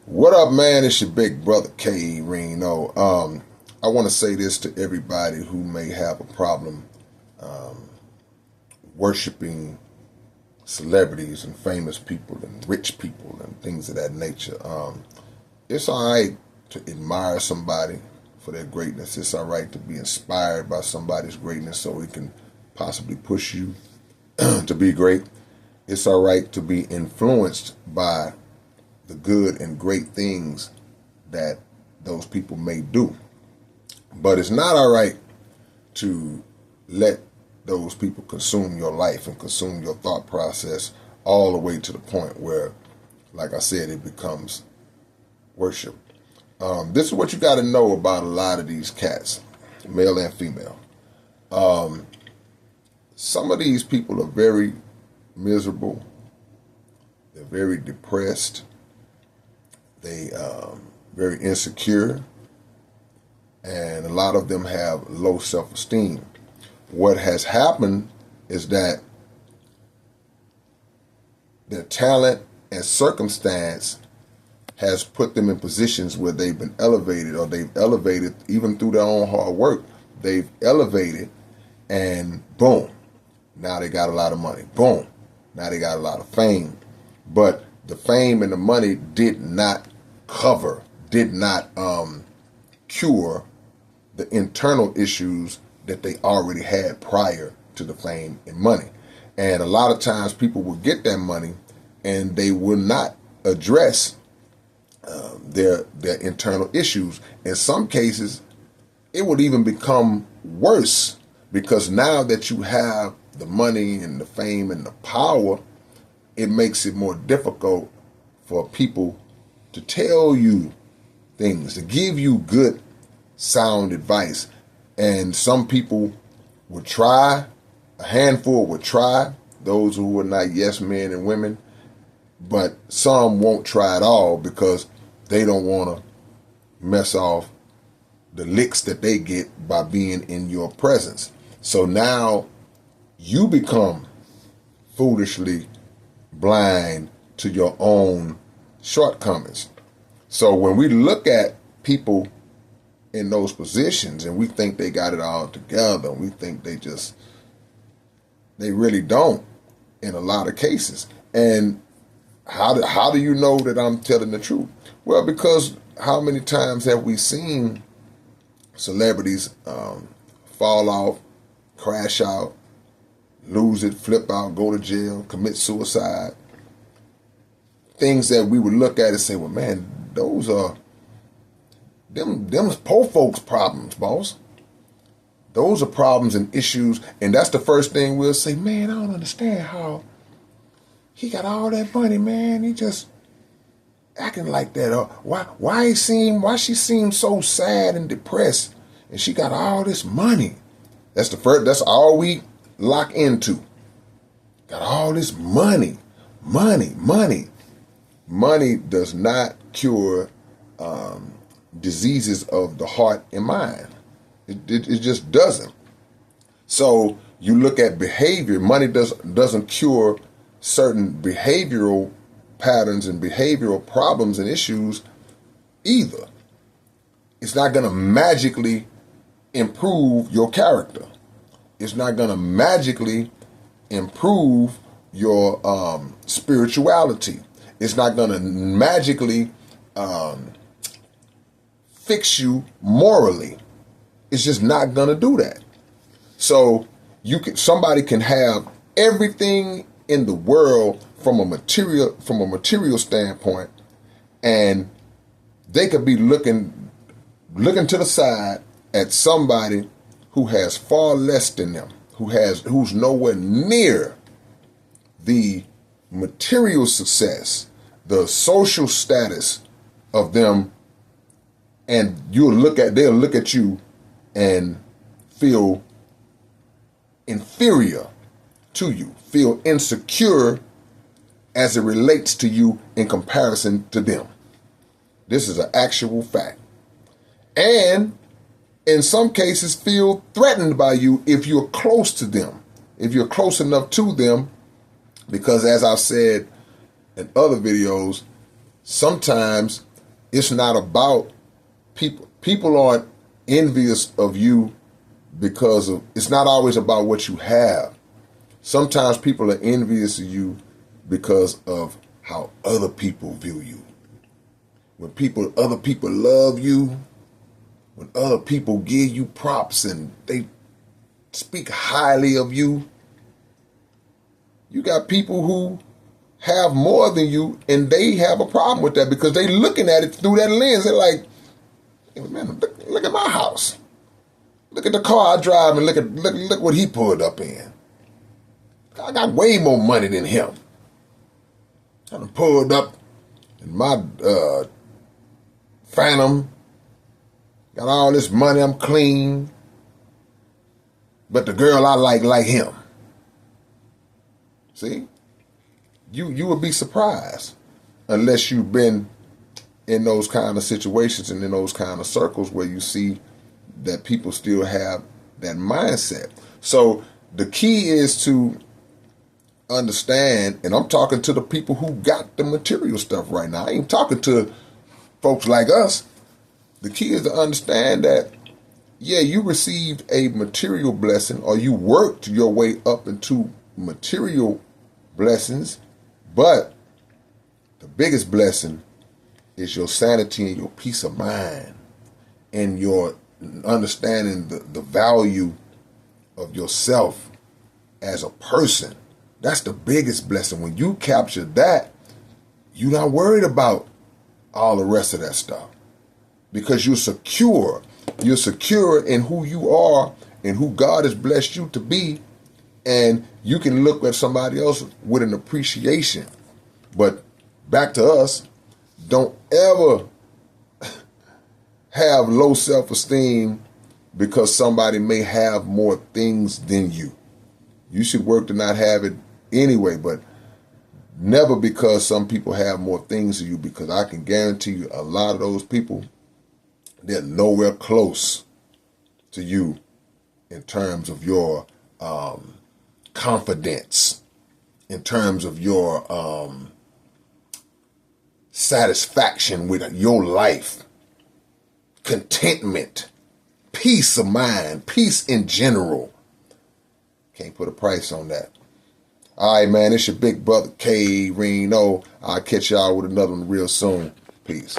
What up, man? It's your big brother K-Rino. I want to say this to everybody who may have a problem worshiping celebrities and famous people and rich people and things of that nature. It's all right to admire somebody for their greatness. It's all right to be inspired by somebody's greatness so it can possibly push you to be great. It's all right to be influenced by the good and great things that those people may do. But it's not all right to let those people consume your life and consume your thought process all the way to the point where, like I said, it becomes worship. This is what you got to know about a lot of these cats, male and female. Some of these people are very miserable. They're very depressed. They very insecure, and a lot of them have low self-esteem. What has happened is that their talent and circumstance has put them in positions where they've been elevated, or they've elevated even through their own hard work. They've elevated, and boom, now they got a lot of money. Boom, now they got a lot of fame. But the fame and the money did not cure the internal issues that they already had prior to the fame and money. And a lot of times people will get that money and they will not address their internal issues. In some cases, it would even become worse, because now that you have the money and the fame and the power, it makes it more difficult for people to tell you things, to give you good, sound advice. And some people would try, a handful would try, those who are not yes men and women, but some won't try at all because they don't want to mess off the licks that they get by being in your presence. So now you become foolishly blind to your own shortcomings. So when we look at people in those positions and we think they got it all together, and we think they really don't in a lot of cases. And how do you know that I'm telling the truth? Well, because how many times have we seen celebrities fall off, crash out, lose it, flip out, go to jail, commit suicide? Things that we would look at and say, well, man, those are them poor folks' problems, boss. Those are problems and issues, and that's the first thing we'll say, man, I don't understand how he got all that money, man. He just acting like that. Why she seems so sad and depressed, and she got all this money. That's all we lock into. Got all this money. Money does not cure diseases of the heart and mind. It just doesn't. So you look at behavior. Money doesn't cure certain behavioral patterns and behavioral problems and issues either. It's not going to magically improve your character. It's not going to magically improve your spirituality. It's not going to magically fix you morally. It's just not going to do that. So somebody can have everything in the world from a material standpoint, and they could be looking to the side at somebody who has far less than them, who's nowhere near the material success, the social status of them, and they'll look at you and feel inferior to you, feel insecure as it relates to you in comparison to them. This is an actual fact. And in some cases feel threatened by you if you're close to them, if you're close enough to them, because as I've said in other videos, sometimes It's not about people. People aren't envious of you because of, it's not always about what you have. Sometimes people are envious of you because of how other people view you. When other people love you, when other people give you props and they speak highly of you, you got people who have more than you and they have a problem with that because they looking at it through that lens. They're like, hey, man, look at my house. Look at the car I drive and look what he pulled up in. I got way more money than him. I done pulled up in my Phantom. Got all this money, I'm clean. But the girl I like him. See? You would be surprised unless you've been in those kind of situations and in those kind of circles where you see that people still have that mindset. So the key is to understand, and I'm talking to the people who got the material stuff right now. I ain't talking to folks like us. The key is to understand that, yeah, you received a material blessing or you worked your way up into material blessings, but the biggest blessing is your sanity and your peace of mind and your understanding the value of yourself as a person. That's the biggest blessing. When you capture that, you're not worried about all the rest of that stuff because you're secure. You're secure in who you are and who God has blessed you to be, and you can look at somebody else with an appreciation. But back to us, don't ever have low self-esteem because somebody may have more things than you. You should work to not have it anyway, but never because some people have more things than you, because I can guarantee you a lot of those people, they're nowhere close to you in terms of your confidence, in terms of your satisfaction with your life, contentment, peace of mind, peace in general. Can't put a price on that. All right, man, it's your big brother K-Rino. I'll catch y'all with another one real soon. Peace.